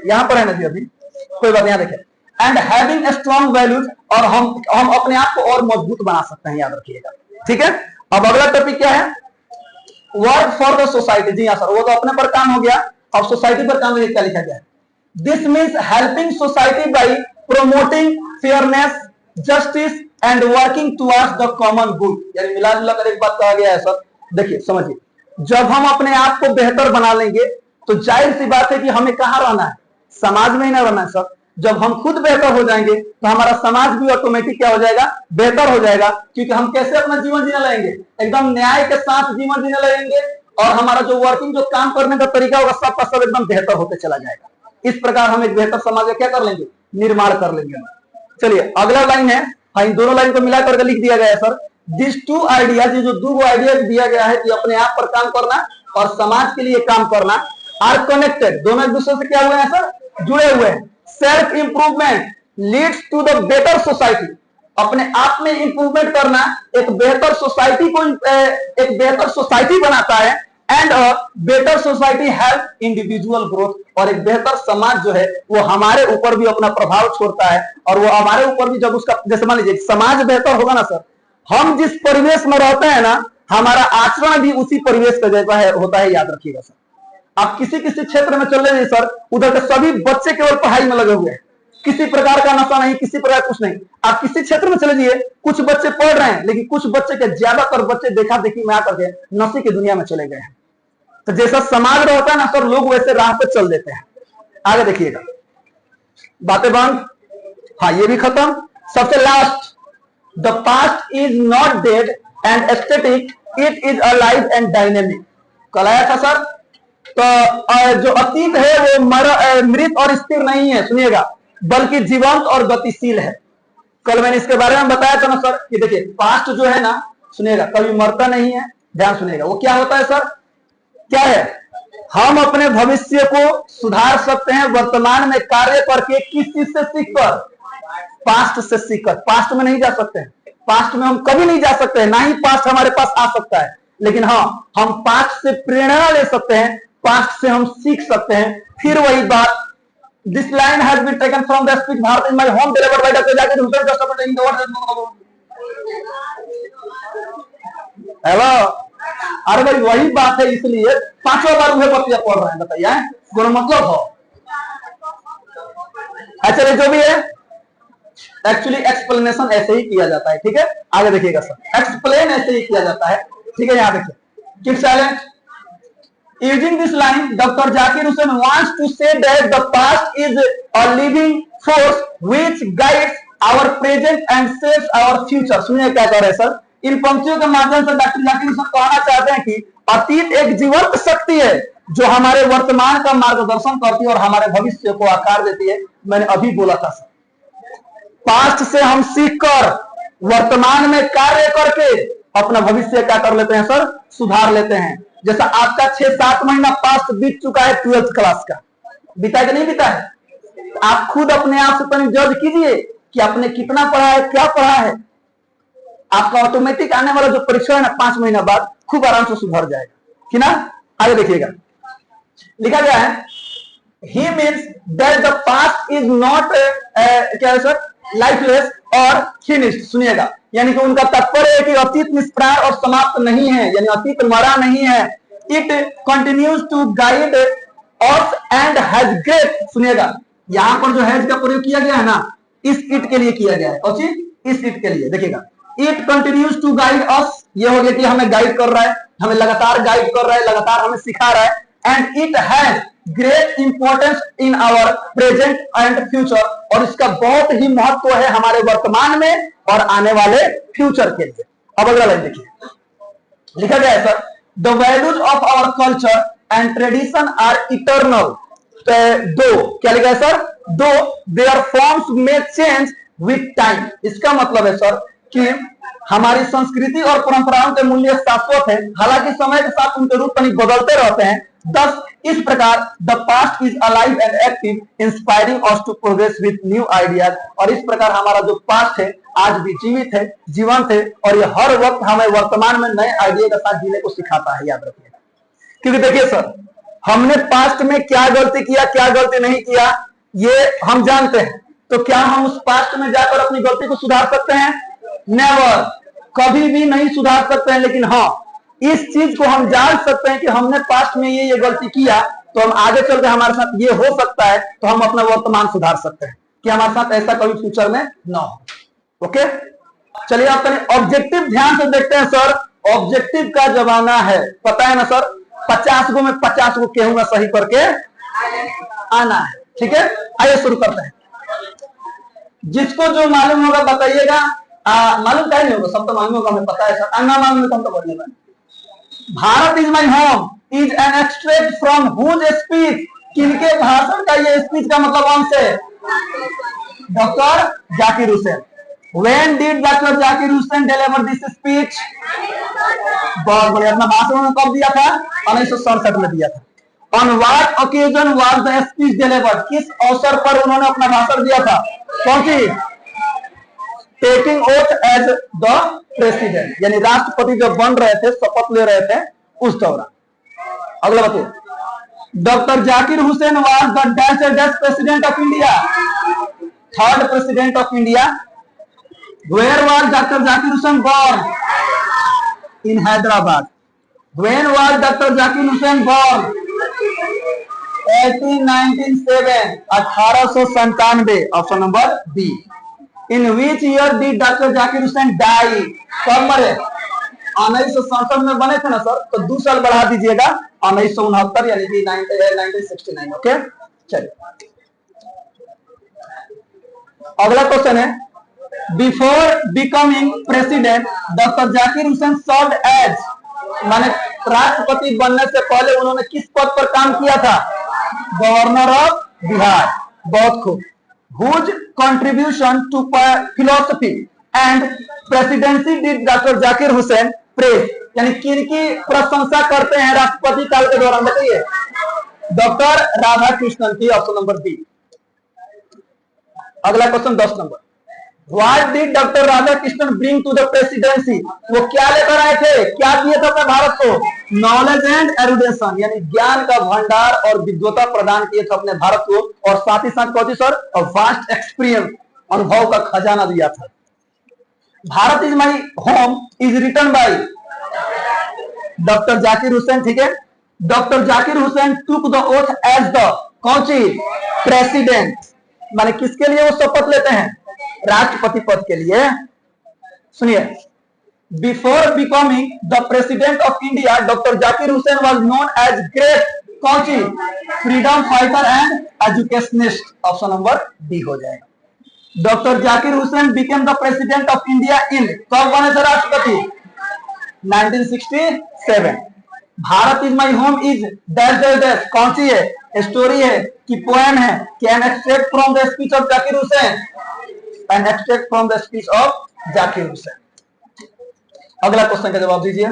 यहां पर है ना जी, अभी कोई बात, यहां देखिए, and having a strong values, और हम अपने आप को और मजबूत बना सकते हैं, याद रखिएगा। ठीक है, अब अगला टॉपिक क्या है, वर्क फॉर द सोसाइटी। जी हाँ सर, वो तो अपने पर काम हो गया, अब सोसाइटी पर काम क्या लिखा गया है, this means helping society by promoting fairness, justice and working towards the common good. यानी मिला जुलाकर एक बात कहा गया है सर, देखिए समझिए, जब हम अपने आप को बेहतर बना लेंगे तो जाहिर सी बात है कि हमें कहां रहना है, समाज में ही ना रहना है सर। जब हम खुद बेहतर हो जाएंगे तो हमारा समाज भी ऑटोमेटिक क्या हो जाएगा, बेहतर हो जाएगा, क्योंकि हम कैसे अपना जीवन जीने लगेंगे, एकदम न्याय के साथ जीवन जीने लगेंगे, और हमारा जो वर्किंग, जो काम करने का तरीका होगा, सबका सब एकदम बेहतर होते चला जाएगा। इस प्रकार हम एक बेहतर समाज का क्या कर लेंगे, निर्माण कर लेंगे। चलिए अगला लाइन है, हाँ इन दोनों लाइन को मिला करके लिख दिया गया है सर, दिस टू आइडियाज, जो दो आइडिया दिया गया है कि अपने आप पर काम करना और समाज के लिए काम करना, आर कनेक्टेड, दोनों एक दूसरे से क्या हुए हैं सर, जुड़े हुए हैं। Self improvement leads to the better society, अपने आप में इंप्रूवमेंट करना एक बेहतर सोसाइटी को, एक बेहतर सोसाइटी बनाता है। And better society help individual growth, और एक बेहतर समाज जो है वो हमारे ऊपर भी अपना प्रभाव छोड़ता है, और वो हमारे ऊपर भी जब उसका, जैसे मान लीजिए समाज बेहतर होगा ना सर, हम जिस परिवेश में रहते हैं ना, हमारा आचरण भी उसी परिवेश का जैसा है होता है, याद रखिएगा सर। आप किसी किसी क्षेत्र में चल रहे सर, उधर के सभी बच्चे केवल पढ़ाई में लगे हुए हैं, किसी प्रकार का नशा नहीं, किसी प्रकार कुछ नहीं। आप किसी क्षेत्र में चले जाइए, कुछ बच्चे पढ़ रहे हैं, लेकिन कुछ बच्चे के, ज्यादातर बच्चे देखा देखी में आकर के नशे की दुनिया में चले गए हैं। तो जैसा समाज रहता है ना सर, लोग वैसे राह पे चल देते हैं। आगे देखिएगा, बातें बंद, हाँ ये भी खत्म। सबसे last, the past is not dead and static, it is alive and dynamic. कल आया था सर, तो जो अतीत है वो मृत और स्थिर नहीं है, सुनिएगा, बल्कि जीवंत और गतिशील है। कल मैंने इसके बारे में बताया था ना सर, कि देखिए पास्ट जो है ना, सुनिएगा, कभी मरता नहीं है, ध्यान सुनिएगा। वो क्या होता है सर, क्या है, हम अपने भविष्य को सुधार सकते हैं वर्तमान में कार्य करके, किस चीज से सीखकर, पास्ट से सीखकर। पास्ट में नहीं जा सकते हैं, पास्ट में हम कभी नहीं जा सकते हैं, ना ही पास्ट हमारे पास आ सकता है, लेकिन हाँ हम पास्ट से प्रेरणा ले सकते हैं, पास्ट से हम सीख सकते हैं। फिर वही बात, this line has been taken from the speech Bharat in my home delivered by doctor Zakir Hussain just after taking the oath. Hello, अरे भाई वही बात है, इसलिए पांचों बार वह बतिया पढ़ रहे हैं, बताइए दोनों मतलब हो। अच्छा जो भी है, एक्चुअली एक्सप्लेनेशन ऐसे ही किया जाता है, ठीक है। आगे देखिएगा सर, एक्सप्लेन ऐसे ही किया जाता है, ठीक है। यहाँ देखिए, keep silent. Using this line, Dr. Zakir Hussain wants to say that the past is a living force which guides our present and shapes our future। सुनिए क्या कह रहे हैं सर, इन पंक्तियों के माध्यम से डॉक्टर जाकिर हुसैन कहना चाहते हैं कि अतीत एक जीवंत शक्ति है जो हमारे वर्तमान का मार्गदर्शन करती है और हमारे भविष्य को आकार देती है। मैंने अभी बोला था सर, पास्ट से हम सीखकर वर्तमान में कार्य करके अपना भविष्य क्या कर लेते हैं सर, सुधार लेते हैं। जैसा आपका 6-7 महीना पास्ट बीत चुका है 12th क्लास का, बीता कि नहीं बीता है? आप खुद अपने आप से पहले जज कीजिए कि आपने कितना पढ़ा है, क्या पढ़ा है। आपका ऑटोमेटिक आने वाला जो परीक्षा है ना 5 महीना बाद खूब आराम से सुधर जाएगा कि ना। आगे देखिएगा, लिखा गया है he means that the past is not क्या है सर, लाइफलेस और फिनिश्ड। सुनिएगा, यानी कि उनका तात्पर्य है कि अतीत निष्प्राय और समाप्त नहीं है, यानी अतीत मरा नहीं है। It continues to guide us and has great. सुनिएगा, यहां पर जो हैज का प्रयोग किया गया है ना, इस इट के लिए किया गया है। और इस इट के लिए देखिएगा, it continues to guide us, ये हो गया कि हमें गाइड कर रहा है, हमें लगातार गाइड कर रहा है, लगातार हमें सिखा रहा है। And it has great importance in our present and future, और इसका बहुत ही महत्व है हमारे वर्तमान में और आने वाले फ्यूचर के लिए। अब अगला लाइन देखिए, लिखा गया है sir, the values of our culture and tradition are eternal. Though क्या लिखा है sir, though their forms may change with time. इसका मतलब है सर कि हमारी संस्कृति और परंपराओं के मूल्य शाश्वत है, हालांकि समय के साथ उनके रूप बदलते रहते हैं। Thus, इस प्रकार the past is alive and active, inspiring us to progress with new ideas. और इस प्रकार हमारा जो पास्ट है आज भी जीवित है, जीवंत है, और ये हर वक्त हमें वर्तमान में नए आइडिया के साथ जीने को सिखाता है, याद रखिएगा। क्योंकि देखिए सर, हमने पास्ट में क्या गलती किया, क्या गलती नहीं किया, ये हम जानते हैं। तो क्या हम उस पास्ट में जाकर अपनी गलती को सुधार सकते हैं? नेवर, कभी भी नहीं सुधार सकते हैं। लेकिन हाँ, इस चीज को हम जान सकते हैं कि हमने पास्ट में ये गलती किया, तो हम आगे चलकर हमारे साथ ये हो सकता है, तो हम अपना वर्तमान सुधार सकते हैं कि हमारे साथ ऐसा कभी फ्यूचर में ना हो। ओके, चलिए आप ऑब्जेक्टिव ध्यान से देखते हैं सर। ऑब्जेक्टिव का जमाना है, पता है ना सर, 50 गो में 50 गो कहूंगा सही करके आना है। ठीक है, आइए शुरू करते हैं। जिसको जो मालूम होगा बताइएगा। मालूम क्या नहीं होगा, सब तो मालूम होगा, हमें पता है सर। अन्ना मालूम है तो हम तो बोलने वाले। Bharat is my home is an extract from whose speech. किनके भाषण का ये स्पीच का मतलब कौन से? Doctor Zakir Hussain. When did Dr. Zakir Hussain deliver this speech? बहुत बढ़िया। अपना भाषण उन्होंने कब दिया था? 1967 में दिया था। On what occasion was the speech delivered? किस अवसर पर उन्होंने अपना भाषण दिया था? कौन सी? Taking oath as the president, यानी राष्ट्रपति जब बन रहे थे, शपथ ले रहे थे, उस दौरान। अगला बताइए, doctor Zakir Hussain was the dash president of India, third president of India. Where was doctor Zakir Hussain born? In Hyderabad. When was doctor Zakir Hussain born? 1997, 1897। Option number B. In which year did Dr. Zakir Hussain die? कब मरे? 1967 में बने थे ना सर, तो 2 साल बढ़ा दीजिएगा, 1969 यानी कि 1969। ओके, चलिए अगला क्वेश्चन है, before becoming president doctor Zakir Hussain served as, माने राष्ट्रपति बनने से पहले उन्होंने किस पद पर काम किया था? Governor of Bihar. बहुत खूब। Whose contribution to philosophy and presidency did Dr. Zakir Hussain praise? यानी किनकी प्रशंसा करते हैं राष्ट्रपति काल के दौरान? बताइए। डॉक्टर राधा कृष्णन की। Option number B. अगला क्वेश्चन 10 नंबर, What did doctor Radhakrishnan bring to the presidency? वो क्या लेकर आए थे, क्या दिए थे अपने भारत को? नॉलेज एंड एरुडेशन, यानी ज्ञान का भंडार और विद्वता प्रदान किए थे अपने भारत को, और साथ ही साथ कौन सी सर? और वास्ट एक्सपीरियंस, अनुभव का खजाना दिया था। Bharat is my home is written by doctor Zakir Hussain. ठीक है, doctor Zakir Hussain took the oath as the कौन सी? प्रेसिडेंट, माने किसके लिए वो शपथ लेते हैं? राष्ट्रपति पद के लिए। सुनिए, before becoming the president of India doctor Zakir Hussain was known as great कौन सी? Freedom fighter and educationist. Option number D हो जाएगा। Doctor Zakir Hussain became the president of India in, कब बने थे राष्ट्रपति? 1967। Bharat is my home is dash dash dash, कौन सी है? स्टोरी है कि पोएम है कि an extract from the speech of Zakir Hussain? An extract from the speech of Zakir Hussain. अगला क्वेश्चन का जवाब दीजिए।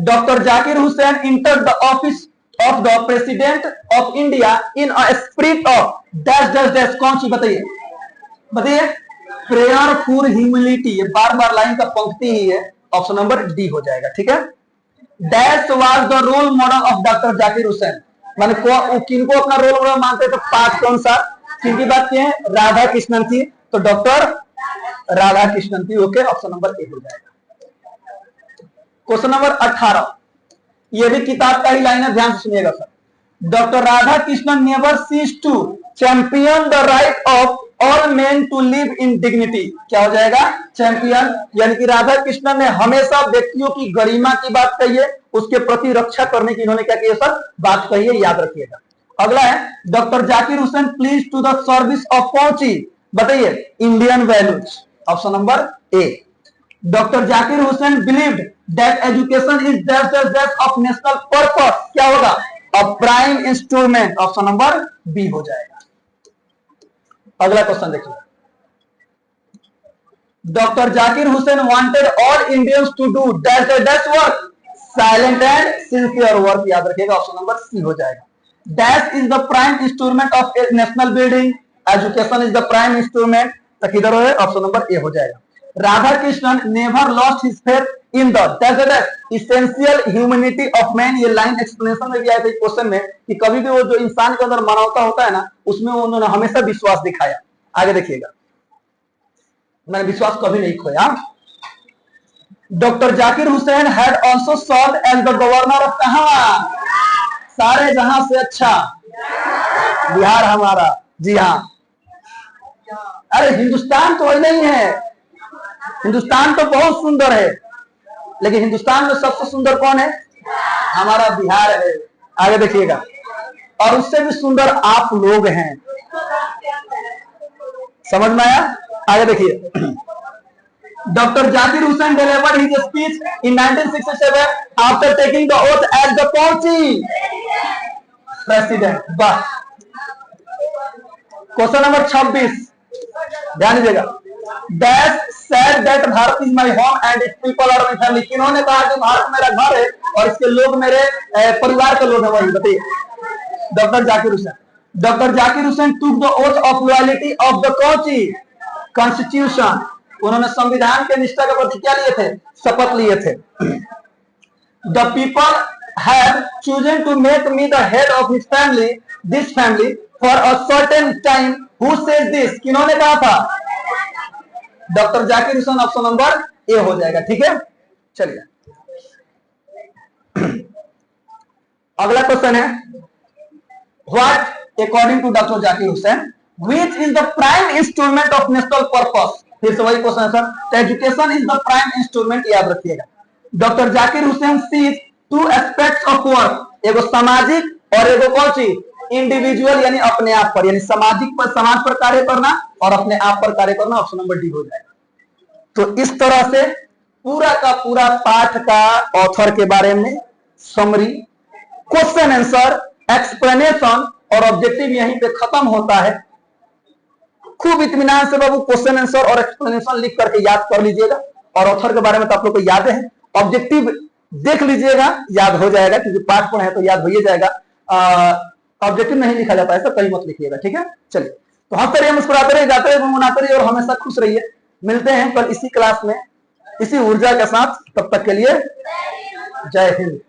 Doctor Zakir Hussain enter the office of the president of India in a spirit of dash dash dash, कौन सी बताइए बताइए? प्रेयर फॉर ह्यूमिलिटी, ये बार बार line का पंक्ति ही है, ऑप्शन नंबर डी हो जाएगा। ठीक है। Dash was the role model of doctor Zakir Hussain, माने किनको अपना रोल मॉडल मानते थे? पांच, कौन सा? किनकी बात की है? राधा कृष्णन की, तो डॉक्टर राधा कृष्णन की। ओके, ऑप्शन नंबर ए हो जाएगा। क्वेश्चन नंबर 18, ये भी किताब का ही लाइन है, ध्यान से सुनिएगा sir. Doctor Radhakrishnan never cease to champion the right of all men to live in dignity, क्या हो जाएगा? चैंपियन, यानी कि राधा कृष्णन ने हमेशा व्यक्तियों की गरिमा की बात कही है, उसके प्रति रक्षा करने की इन्होंने क्या की है सर? बात कही है, याद रखिएगा। अगला है doctor Zakir Hussain pledge to the service of कौन सी बताइए? Indian values, option number A. Doctor Zakir Hussain believed that education is dash dash dash of national purpose, क्या होगा? A prime instrument, option number B हो जाएगा। अगला क्वेश्चन देखिए। Doctor Zakir Hussain wanted all Indians to do dash dash dash work, silent and sincere work, याद रखिएगा, option number C हो जाएगा। Dash is the prime instrument of national building, education is the prime instrument, तो किधर हो? Option number A हो जाएगा। Radha Krishnan never lost his faith in the essential humanity of man, ये लाइन एक्सप्लेनेशन में भी आया था क्वेश्चन में कि कभी भी वो जो इंसान के अंदर मानवता होता है ना, उसमें उन्होंने हमेशा विश्वास दिखाया। आगे देखिएगा, मैंने विश्वास कभी नहीं खोया। Doctor Zakir Hussain had also served as the governor of कहां? सारे जहां से अच्छा बिहार हमारा, जी हाँ। अरे हिंदुस्तान तो नहीं है, हिंदुस्तान तो बहुत सुंदर है, लेकिन हिंदुस्तान में सबसे सुंदर कौन है? हमारा बिहार है। आगे देखिएगा, और उससे भी सुंदर आप लोग हैं। समझ में आया? आगे देखिए। Doctor Zakir Hussain delivered his speech in 1967 after taking the oath as the कौन प्रेसिडेंट। बस क्वेश्चन नंबर 26, ध्यान दीजिएगा। Dash said that Bharat is my home and it's people are my family, किन्होंने कहा कि भारत मेरा घर है और इसके लोग मेरे परिवार के लोग हैं? वही बताइए। Doctor Zakir Hussain. Doctor Zakir Hussain took the oath of loyalty of the constitution, उन्होंने संविधान के निष्ठा के प्रति क्या लिए थे? शपथ लिए थे। The people have chosen to make me the head of his family, this family for a certain time, who says this, किन्होंने कहा था? Doctor Zakir Hussain, option number A हो जाएगा। ठीक है, चलिए अगला क्वेश्चन है। What according to doctor Zakir Hussain which is the prime instrument of national purpose? फिर से वही क्वेश्चन है sir. Education is the prime instrument, याद रखिएगा। Doctor Zakir Hussain sees two aspects of work, एगो सामाजिक और एगो कौन सी? इंडिविजुअल, यानी अपने आप पर, यानी सामाजिक पर, समाज पर कार्य करना और अपने आप पर कार्य करना, ऑप्शन नंबर डी हो जाएगा। तो इस तरह से पूरा का पूरा पाठ का ऑथर के बारे में समरी, क्वेश्चन आंसर, एक्सप्लेनेशन और ऑब्जेक्टिव यहीं पे खत्म होता है। खूब इत्मीनान से बाबू क्वेश्चन आंसर और एक्सप्लेनेशन लिख करके याद कर लीजिएगा, और ऑथर के बारे में तो आप लोग को याद है। ऑब्जेक्टिव देख लीजिएगा, याद हो जाएगा, क्योंकि पाठ पढ़े तो याद हो ही जाएगा। ऑब्जेक्टिव नहीं लिखा जाता है, सब कहीं मत लिखिएगा। ठीक है, चलिए तो हंसते रहिए, मुस्कुराते रहिए, गाते रहिए, गुनगुनाते रहिए और हमेशा खुश रहिए। मिलते हैं कल इसी क्लास में इसी ऊर्जा के साथ, तब तक के लिए जय हिंद।